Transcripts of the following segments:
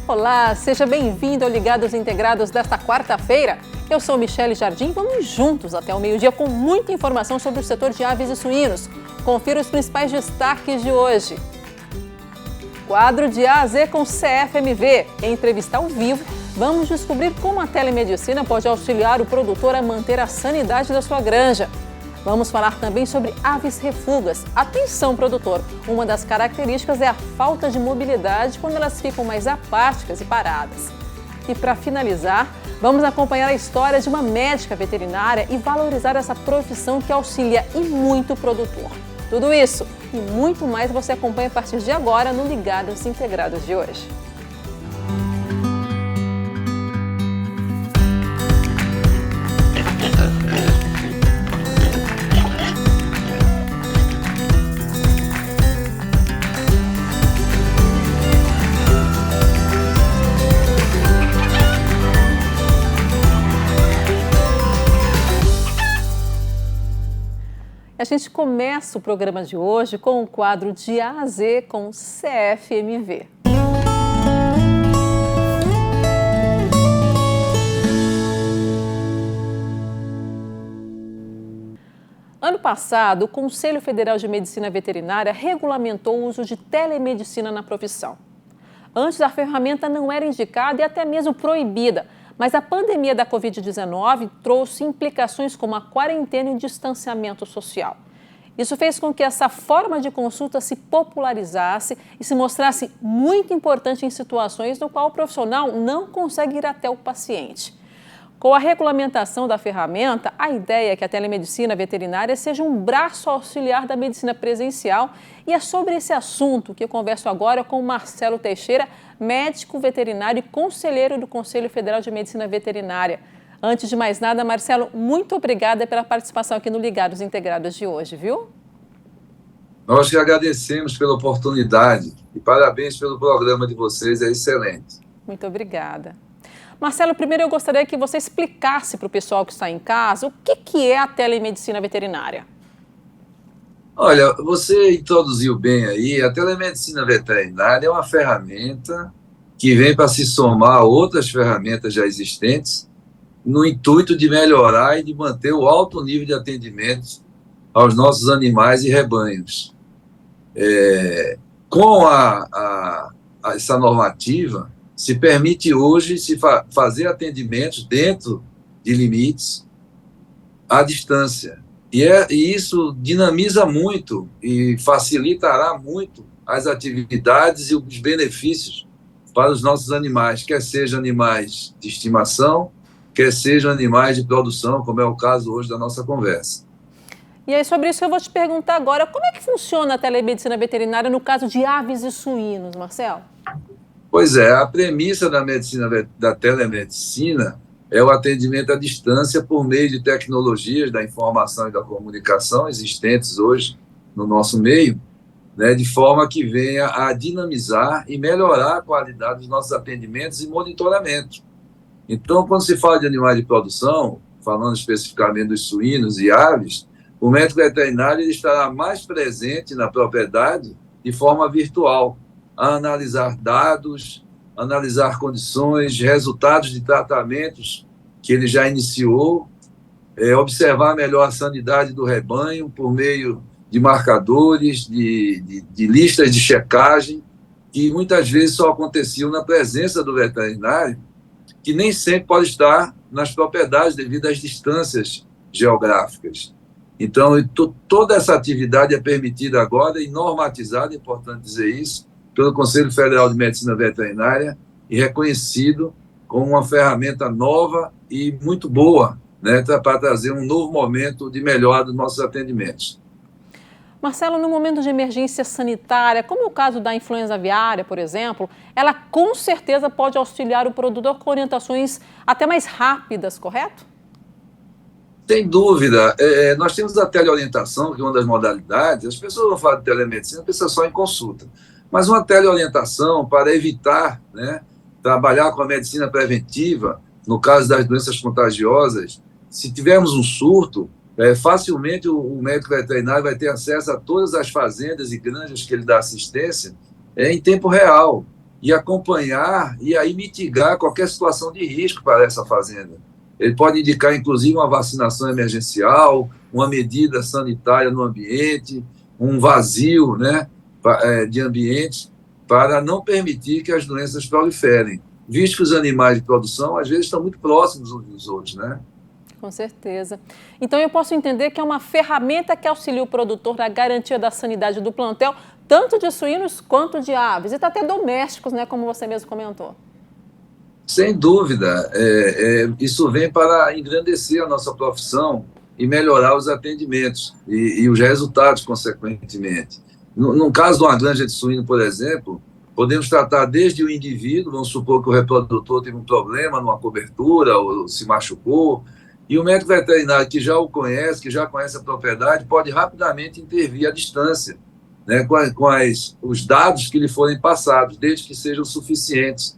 Olá, seja bem-vindo ao Ligados Integrados desta quarta-feira. Eu sou Michele Jardim e vamos juntos até o meio-dia com muita informação sobre o setor de aves e suínos. Confira os principais destaques de hoje. Quadro de A a Z com CFMV. Em entrevista ao vivo, vamos descobrir como a telemedicina pode auxiliar o produtor a manter a sanidade da sua granja. Vamos falar também sobre aves refúgias. Atenção, produtor! Uma das características é a falta de mobilidade quando elas ficam mais apáticas e paradas. E para finalizar, vamos acompanhar a história de uma médica veterinária e valorizar essa profissão que auxilia e muito o produtor. Tudo isso e muito mais você acompanha a partir de agora no Ligados Integrados de hoje. A gente começa o programa de hoje com o quadro de A a Z com CFMV. Ano passado, o Conselho Federal de Medicina Veterinária regulamentou o uso de telemedicina na profissão. Antes, a ferramenta não era indicada e até mesmo proibida. Mas a pandemia da Covid-19 trouxe implicações como a quarentena e o distanciamento social. Isso fez com que essa forma de consulta se popularizasse e se mostrasse muito importante em situações no qual o profissional não consegue ir até o paciente. Com a regulamentação da ferramenta, a ideia é que a telemedicina veterinária seja um braço auxiliar da medicina presencial. E é sobre esse assunto que eu converso agora com o Marcelo Teixeira, médico veterinário e conselheiro do Conselho Federal de Medicina Veterinária. Antes de mais nada, Marcelo, muito obrigada pela participação aqui no Ligados Integrados de hoje, viu? Nós que agradecemos pela oportunidade e parabéns pelo programa de vocês, é excelente. Muito obrigada. Marcelo, primeiro eu gostaria que você explicasse para o pessoal que está em casa o que é a telemedicina veterinária. Olha, você introduziu bem aí, a telemedicina veterinária é uma ferramenta que vem para se somar a outras ferramentas já existentes no intuito de melhorar e de manter o alto nível de atendimento aos nossos animais e rebanhos. Com essa normativa, se permite hoje fazer atendimentos dentro de limites à distância. E isso dinamiza muito e facilitará muito as atividades e os benefícios para os nossos animais, quer sejam animais de estimação, quer sejam animais de produção, como é o caso hoje da nossa conversa. E aí, sobre isso eu vou te perguntar agora, como é que funciona a telemedicina veterinária no caso de aves e suínos, Marcelo? Pois é, a premissa da telemedicina é o atendimento à distância por meio de tecnologias da informação e da comunicação existentes hoje no nosso meio, né, de forma que venha a dinamizar e melhorar a qualidade dos nossos atendimentos e monitoramento. Então, quando se fala de animais de produção, falando especificamente dos suínos e aves, o médico veterinário ele estará mais presente na propriedade de forma virtual, a analisar dados, analisar condições, resultados de tratamentos que ele já iniciou, observar melhor a sanidade do rebanho por meio de marcadores, de listas de checagem, que muitas vezes só aconteciam na presença do veterinário, que nem sempre pode estar nas propriedades devido às distâncias geográficas. Então, toda essa atividade é permitida agora e normatizada, é importante dizer isso, pelo Conselho Federal de Medicina Veterinária e reconhecido como uma ferramenta nova e muito boa, né, para trazer um novo momento de melhora dos nossos atendimentos. Marcelo, no momento de emergência sanitária, como é o caso da influenza aviária, por exemplo, ela com certeza pode auxiliar o produtor com orientações até mais rápidas, correto? Sem dúvida. Nós temos a teleorientação, que é uma das modalidades. As pessoas vão falar de telemedicina, pensam só em consulta. Mas uma teleorientação para evitar, né, trabalhar com a medicina preventiva, no caso das doenças contagiosas, se tivermos um surto, facilmente o médico veterinário vai ter acesso a todas as fazendas e granjas que ele dá assistência em tempo real. e acompanhar e aí mitigar qualquer situação de risco para essa fazenda. Ele pode indicar, inclusive, uma vacinação emergencial, uma medida sanitária no ambiente, um vazio, né, de ambiente, para não permitir que as doenças proliferem, visto que os animais de produção, às vezes, estão muito próximos uns dos outros, né? Com certeza. Então, eu posso entender que é uma ferramenta que auxilia o produtor na garantia da sanidade do plantel, tanto de suínos quanto de aves, e até domésticos, né, como você mesmo comentou. Sem dúvida, isso vem para engrandecer a nossa profissão e melhorar os atendimentos e os resultados, consequentemente. No caso de uma granja de suíno, por exemplo, podemos tratar desde o indivíduo, vamos supor que o reprodutor teve um problema numa cobertura ou se machucou, e o médico veterinário que já o conhece, que já conhece a propriedade, pode rapidamente intervir à distância, né, com os dados que lhe forem passados, desde que sejam suficientes.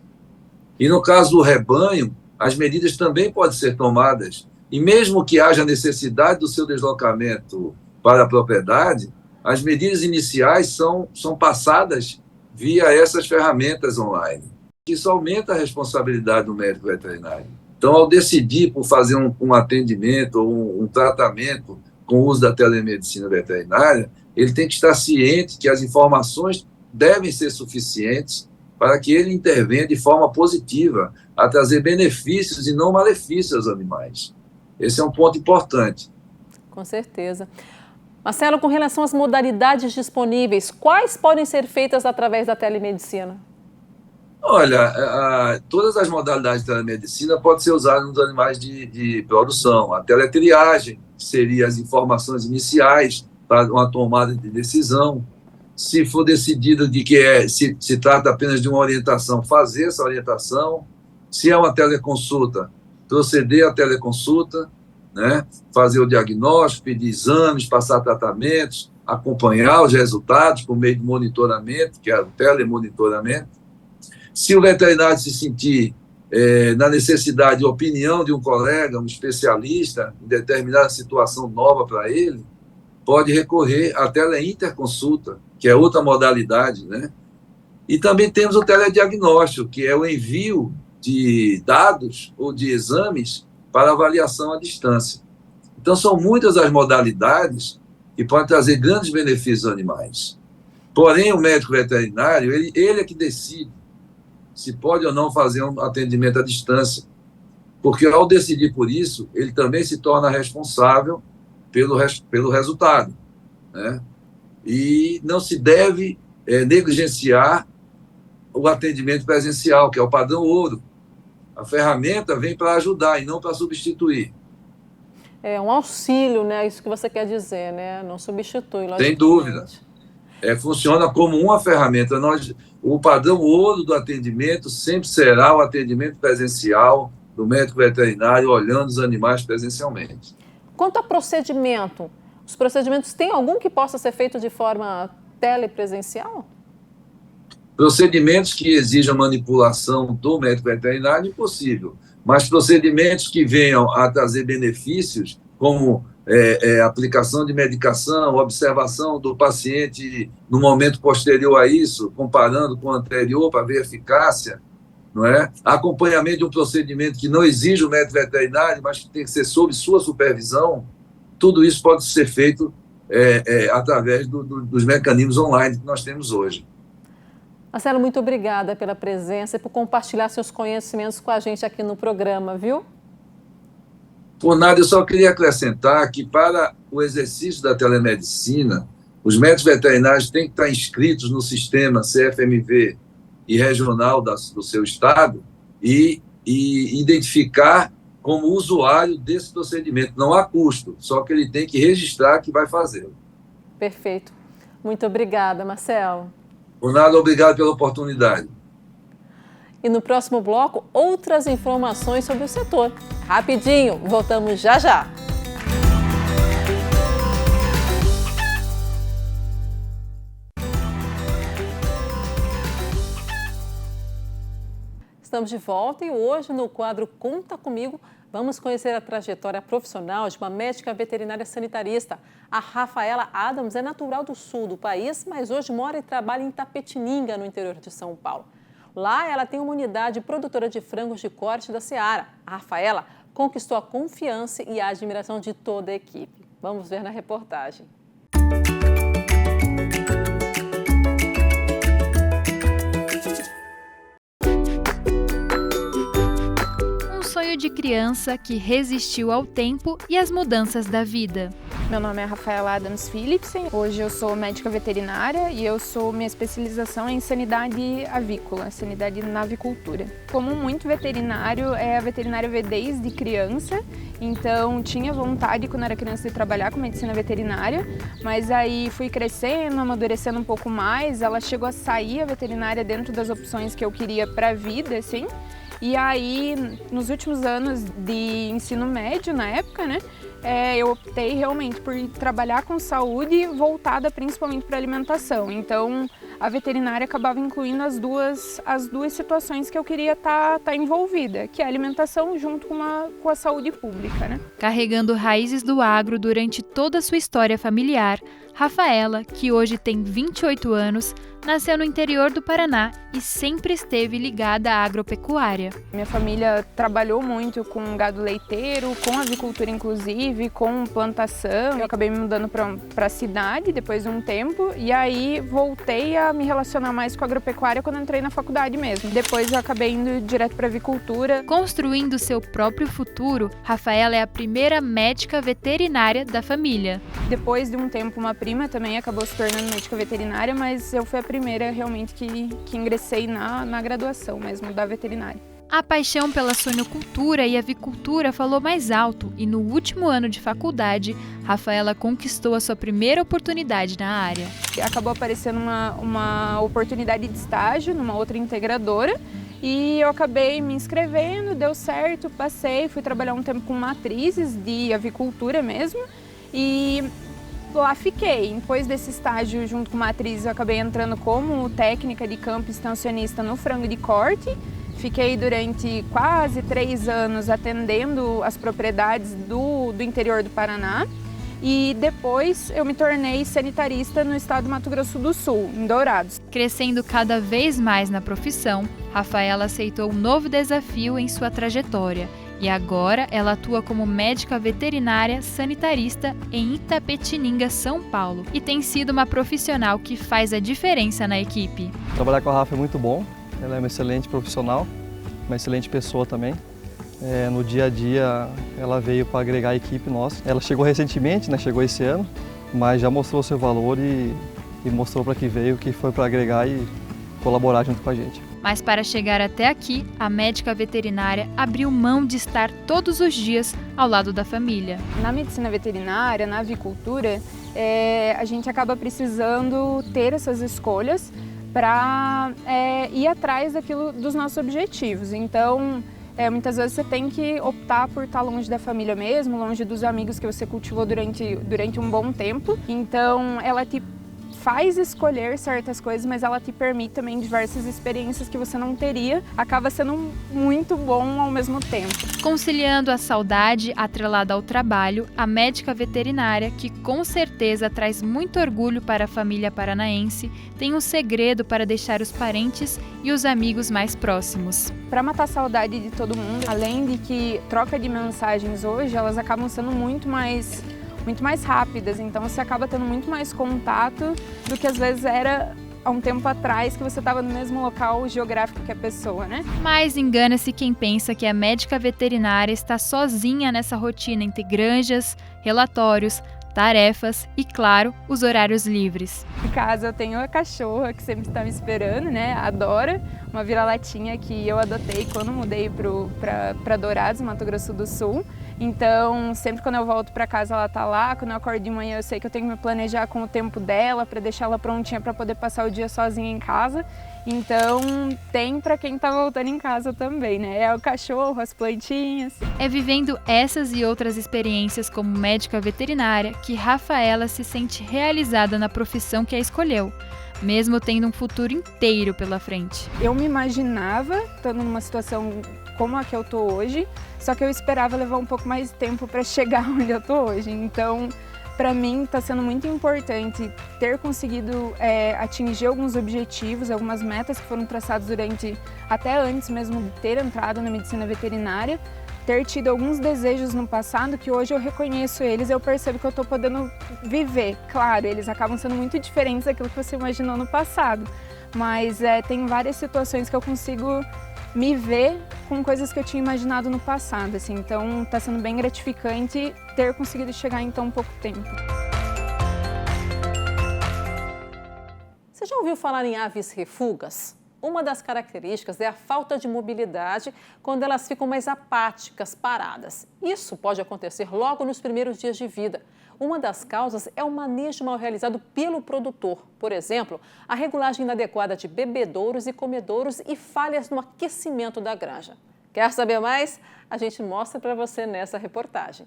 E no caso do rebanho, as medidas também podem ser tomadas. E mesmo que haja necessidade do seu deslocamento para a propriedade, as medidas iniciais são passadas via essas ferramentas online. Isso aumenta a responsabilidade do médico veterinário. Então, ao decidir por fazer um atendimento ou um tratamento com o uso da telemedicina veterinária, ele tem que estar ciente que as informações devem ser suficientes para que ele intervenha de forma positiva, a trazer benefícios e não malefícios aos animais. Esse é um ponto importante. Com certeza. Marcelo, com relação às modalidades disponíveis, quais podem ser feitas através da telemedicina? Olha, todas as modalidades de telemedicina podem ser usadas nos animais de produção. A teletriagem, que seria as informações iniciais para uma tomada de decisão. Se for decidido de que se trata apenas de uma orientação, fazer essa orientação. Se é uma teleconsulta, proceder à teleconsulta, né? Fazer o diagnóstico, pedir exames, passar tratamentos, acompanhar os resultados por meio de monitoramento, que é o telemonitoramento. Se o veterinário se sentir na necessidade de opinião de um colega, um especialista, em determinada situação nova para ele, pode recorrer à teleinterconsulta, que é outra modalidade, né? E também temos o telediagnóstico, que é o envio de dados ou de exames para avaliação à distância. Então, são muitas as modalidades que podem trazer grandes benefícios aos animais. Porém, o médico veterinário, ele é que decide se pode ou não fazer um atendimento à distância, porque ao decidir por isso, ele também se torna responsável pelo resultado, né? E não se deve negligenciar o atendimento presencial, que é o padrão ouro. A ferramenta vem para ajudar e não para substituir. É um auxílio, né? Isso que você quer dizer, né? Não substitui, logicamente. Sem dúvida. Funciona como uma ferramenta. O padrão ouro do atendimento sempre será o atendimento presencial do médico veterinário olhando os animais presencialmente. Quanto a procedimento, os procedimentos têm algum que possa ser feito de forma telepresencial? Procedimentos que exijam manipulação do médico veterinário, impossível. Mas procedimentos que venham a trazer benefícios, como aplicação de medicação, observação do paciente no momento posterior a isso, comparando com o anterior para ver a eficácia, não é? Acompanhamento de um procedimento que não exige o médico veterinário, mas que tem que ser sob sua supervisão, tudo isso pode ser feito através dos mecanismos online que nós temos hoje. Marcelo, muito obrigada pela presença e por compartilhar seus conhecimentos com a gente aqui no programa, viu? Por nada, eu só queria acrescentar que para o exercício da telemedicina, os médicos veterinários têm que estar inscritos no sistema CFMV e regional do seu estado e identificar como usuário desse procedimento. Não há custo, só que ele tem que registrar que vai fazê-lo. Perfeito. Muito obrigada, Marcelo. Por nada, obrigado pela oportunidade. E no próximo bloco, outras informações sobre o setor. Rapidinho, voltamos já já. Estamos de volta e hoje no quadro Conta Comigo vamos conhecer a trajetória profissional de uma médica veterinária sanitarista. A Rafaela Adams é natural do sul do país, mas hoje mora e trabalha em Itapetininga, no interior de São Paulo. Lá ela tem uma unidade produtora de frangos de corte da Seara. A Rafaela conquistou a confiança e a admiração de toda a equipe. Vamos ver na reportagem. Sonho de criança que resistiu ao tempo e às mudanças da vida. Meu nome é Rafaela Adams Philipsen, hoje eu sou médica veterinária e minha especialização é em sanidade avícola, sanidade na avicultura. Como muito veterinário, a veterinária vê desde criança, então tinha vontade quando era criança de trabalhar com medicina veterinária, mas aí fui crescendo, amadurecendo um pouco mais, ela chegou a sair a veterinária dentro das opções que eu queria para a vida, assim. E aí, nos últimos anos de ensino médio, na época, né, eu optei realmente por trabalhar com saúde voltada principalmente para alimentação. Então, a veterinária acabava incluindo as duas situações que eu queria estar envolvida, que é a alimentação junto com a saúde pública, né? Carregando raízes do agro durante toda a sua história familiar, Rafaela, que hoje tem 28 anos, nasceu no interior do Paraná e sempre esteve ligada à agropecuária. Minha família trabalhou muito com gado leiteiro, com avicultura inclusive, com plantação. Eu acabei me mudando para a cidade depois de um tempo e aí voltei a me relacionar mais com a agropecuária quando entrei na faculdade mesmo. Depois eu acabei indo direto para a avicultura. Construindo seu próprio futuro, Rafaela é a primeira médica veterinária da família. Depois de um tempo, uma prima também acabou se tornando médica veterinária, mas eu fui a primeira realmente que ingressei na graduação mesmo da veterinária. A paixão pela suinocultura e avicultura falou mais alto e no último ano de faculdade, Rafaela conquistou a sua primeira oportunidade na área. Acabou aparecendo uma oportunidade de estágio numa outra integradora e eu acabei me inscrevendo, deu certo, passei, fui trabalhar um tempo com matrizes de avicultura mesmo e lá fiquei. Depois desse estágio junto com matriz, eu acabei entrando como técnica de campo extensionista no frango de corte. Fiquei durante quase 3 anos atendendo as propriedades do interior do Paraná. E depois eu me tornei sanitarista no estado do Mato Grosso do Sul, em Dourados. Crescendo cada vez mais na profissão, Rafaela aceitou um novo desafio em sua trajetória. E agora ela atua como médica veterinária sanitarista em Itapetininga, São Paulo. E tem sido uma profissional que faz a diferença na equipe. Trabalhar com a Rafa é muito bom, ela é uma excelente profissional, uma excelente pessoa também. No dia a dia ela veio para agregar a equipe nossa. Ela chegou recentemente, né? Chegou esse ano, mas já mostrou seu valor e mostrou para que veio, que foi para agregar e colaborar junto com a gente. Mas para chegar até aqui, a médica veterinária abriu mão de estar todos os dias ao lado da família. Na medicina veterinária, na avicultura, a gente acaba precisando ter essas escolhas para ir atrás dos nossos objetivos. Então, muitas vezes você tem que optar por estar longe da família mesmo, longe dos amigos que você cultivou durante um bom tempo. Então, ela te faz escolher certas coisas, mas ela te permite também diversas experiências que você não teria. Acaba sendo muito bom ao mesmo tempo. Conciliando a saudade atrelada ao trabalho, a médica veterinária, que com certeza traz muito orgulho para a família paranaense, tem um segredo para deixar os parentes e os amigos mais próximos. Para matar a saudade de todo mundo, além de que troca de mensagens hoje, elas acabam sendo muito mais rápidas, então você acaba tendo muito mais contato do que às vezes era há um tempo atrás que você estava no mesmo local geográfico que a pessoa, né? Mas engana-se quem pensa que a médica veterinária está sozinha nessa rotina entre granjas, relatórios, tarefas e, claro, os horários livres. Em casa eu tenho a cachorra que sempre está me esperando, né? A Dora, uma vira-latinha que eu adotei quando mudei para Dourados, Mato Grosso do Sul. Então, sempre quando eu volto para casa ela tá lá, quando eu acordo de manhã eu sei que eu tenho que me planejar com o tempo dela para deixar ela prontinha para poder passar o dia sozinha em casa. Então, tem para quem tá voltando em casa também, né? É o cachorro, as plantinhas. É vivendo essas e outras experiências como médica veterinária que Rafaela se sente realizada na profissão que a escolheu, mesmo tendo um futuro inteiro pela frente. Eu me imaginava estando numa situação como a que eu tô hoje, só que eu esperava levar um pouco mais de tempo para chegar onde eu tô hoje. Então, Para mim está sendo muito importante ter conseguido atingir alguns objetivos, algumas metas que foram traçadas até antes mesmo de ter entrado na medicina veterinária, ter tido alguns desejos no passado que hoje eu reconheço eles, eu percebo que eu estou podendo viver. Claro, eles acabam sendo muito diferentes daquilo que você imaginou no passado, mas tem várias situações que eu consigo me ver com coisas que eu tinha imaginado no passado, assim. Então está sendo bem gratificante ter conseguido chegar em tão pouco tempo. Você já ouviu falar em aves refugas? Uma das características é a falta de mobilidade quando elas ficam mais apáticas, paradas. Isso pode acontecer logo nos primeiros dias de vida. Uma das causas é o manejo mal realizado pelo produtor. Por exemplo, a regulagem inadequada de bebedouros e comedouros e falhas no aquecimento da granja. Quer saber mais? A gente mostra para você nessa reportagem.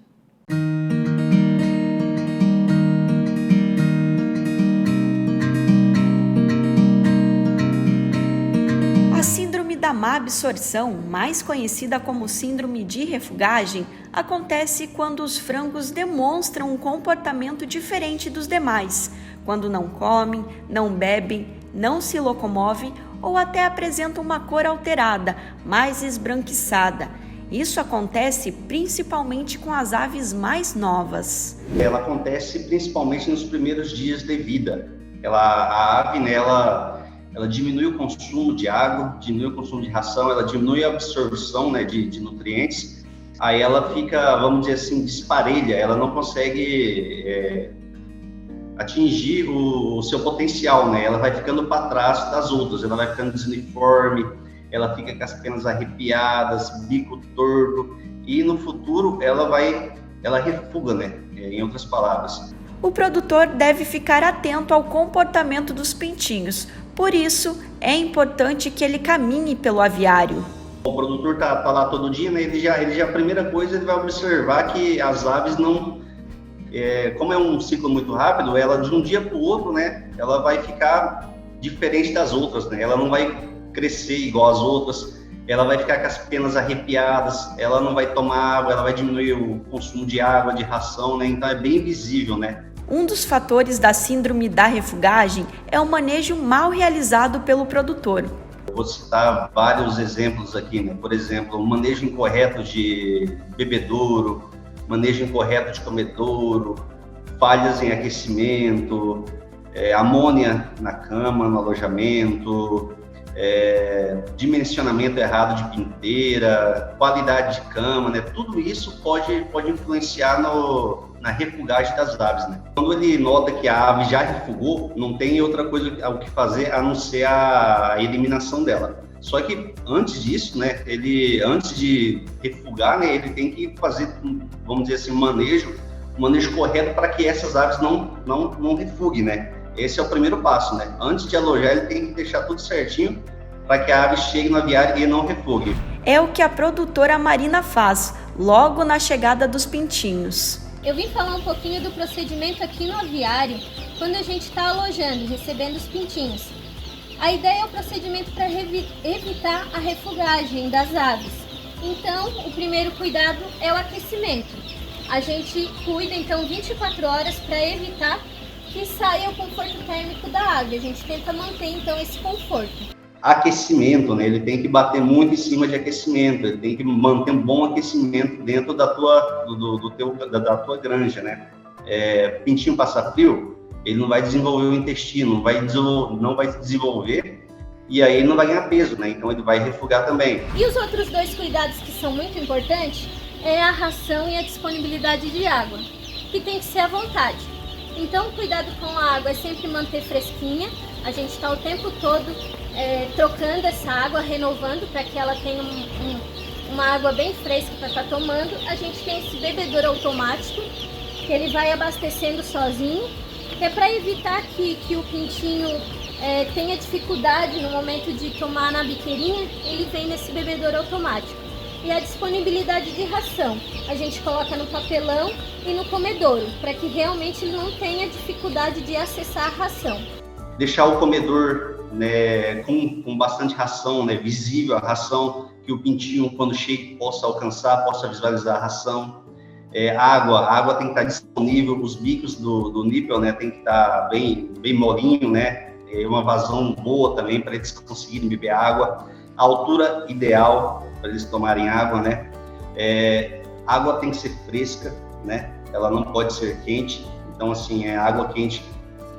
A síndrome da má absorção, mais conhecida como síndrome de refugagem, acontece quando os frangos demonstram um comportamento diferente dos demais, quando não comem, não bebem, não se locomovem ou até apresentam uma cor alterada, mais esbranquiçada. Isso acontece principalmente com as aves mais novas. Ela acontece principalmente nos primeiros dias de vida. A ave, né, ela diminui o consumo de água, diminui o consumo de ração, ela diminui a absorção, né, de nutrientes. Aí ela fica, vamos dizer assim, desparelha, ela não consegue atingir o seu potencial, né? Ela vai ficando para trás das outras, ela vai ficando desuniforme, ela fica com as penas arrepiadas, bico torto, e no futuro ela refuga, né? Em outras palavras. O produtor deve ficar atento ao comportamento dos pintinhos, por isso é importante que ele caminhe pelo aviário. O produtor tá lá todo dia, né? Ele já a primeira coisa ele vai observar que as aves não, como é um ciclo muito rápido, ela de um dia para o outro, né? Ela vai ficar diferente das outras, né? Ela não vai crescer igual as outras, ela vai ficar com as penas arrepiadas, ela não vai tomar água, ela vai diminuir o consumo de água, de ração, né? Então é bem visível, né? Um dos fatores da síndrome da refugagem é o manejo mal realizado pelo produtor. Eu vou citar vários exemplos aqui, né? Por exemplo, o manejo incorreto de bebedouro, manejo incorreto de comedouro, falhas em aquecimento, amônia na cama, no alojamento, dimensionamento errado de pinteira, qualidade de cama, né? Tudo isso pode influenciar na refugagem das aves, né? Quando ele nota que a ave já refugou, não tem outra coisa o que fazer a não ser a eliminação dela. Só que antes disso, né, antes de refugar, né, ele tem que fazer, vamos dizer assim, um manejo correto para que essas aves não refuguem, né? Esse é o primeiro passo, né? Antes de alojar, ele tem que deixar tudo certinho para que a ave chegue no aviário e não refugue. É o que a produtora Marina faz, logo na chegada dos pintinhos. Eu vim falar um pouquinho do procedimento aqui no aviário, quando a gente está alojando e recebendo os pintinhos. A ideia é o procedimento para evitar a refugagem das aves. Então, o primeiro cuidado é o aquecimento. A gente cuida, então, 24 horas para evitar que saia o conforto térmico da ave. A gente tenta manter, então, esse conforto. Aquecimento, né? Ele tem que bater muito em cima de aquecimento, ele tem que manter um bom aquecimento dentro da tua granja, né? Pintinho passa frio, ele não vai desenvolver o intestino, não vai desenvolver e aí ele não vai ganhar peso, né? Então ele vai refugar também. E os outros dois cuidados que são muito importantes é a ração e a disponibilidade de água, que tem que ser à vontade. Então o cuidado com a água é sempre manter fresquinha, a gente está o tempo todo trocando essa água, renovando para que ela tenha uma água bem fresca para estar tomando. A gente tem esse bebedouro automático, que ele vai abastecendo sozinho, que é para evitar que o pintinho tenha dificuldade no momento de tomar na biqueirinha, ele vem nesse bebedouro automático. E a disponibilidade de ração, a gente coloca no papelão e no comedouro, para que realmente ele não tenha dificuldade de acessar a ração. Deixar o comedor, né, com bastante ração, né, visível a ração, que o pintinho, quando chega, possa alcançar, possa visualizar a ração. A água tem que estar disponível, os bicos do nípel, né, tem que estar bem molinho, né, uma vazão boa também para eles conseguirem beber água, a altura ideal para eles tomarem água, né, a água tem que ser fresca, né, ela não pode ser quente, então assim, água quente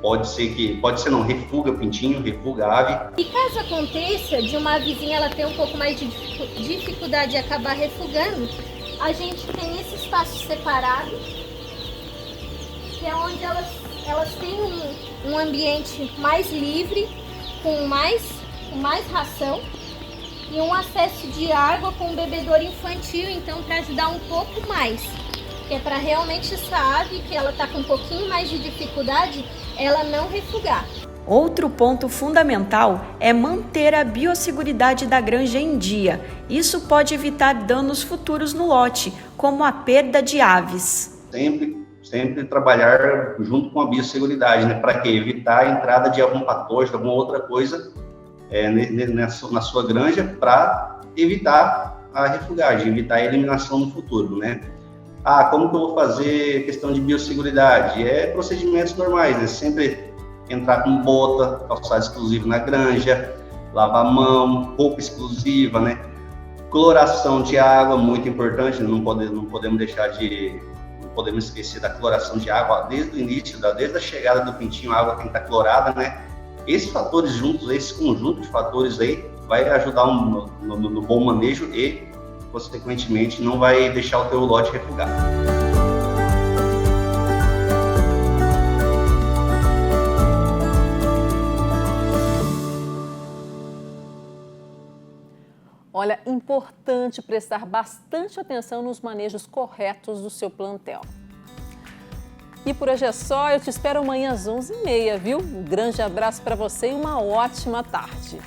pode ser não, refuga o pintinho, refuga a ave. E caso aconteça de uma avezinha ela ter um pouco mais de dificuldade de acabar refugando, a gente tem esse espaço separado, que é onde elas têm um ambiente mais livre, com mais ração e um acesso de água com um bebedouro infantil, então para ajudar um pouco mais, que é para realmente essa ave, que ela está com um pouquinho mais de dificuldade, ela não refugar. Outro ponto fundamental é manter a biosseguridade da granja em dia. Isso pode evitar danos futuros no lote, como a perda de aves. Sempre trabalhar junto com a biosseguridade, né? Para evitar a entrada de algum patógeno, alguma outra coisa na sua granja, para evitar a refugagem, evitar a eliminação no futuro, né? Como que eu vou fazer questão de biosseguridade? Procedimentos normais, né? Sempre entrar com bota, calçado exclusivo na granja, lavar a mão, roupa exclusiva, né? Cloração de água, muito importante, não podemos esquecer da cloração de água desde o início, desde a chegada do pintinho, a água tem que estar clorada, né? Esses fatores juntos, esse conjunto de fatores aí, vai ajudar no bom manejo e, consequentemente, não vai deixar o teu lote refugar. Olha, importante prestar bastante atenção nos manejos corretos do seu plantel. E por hoje é só, eu te espero amanhã às 11h30, viu? Um grande abraço para você e uma ótima tarde.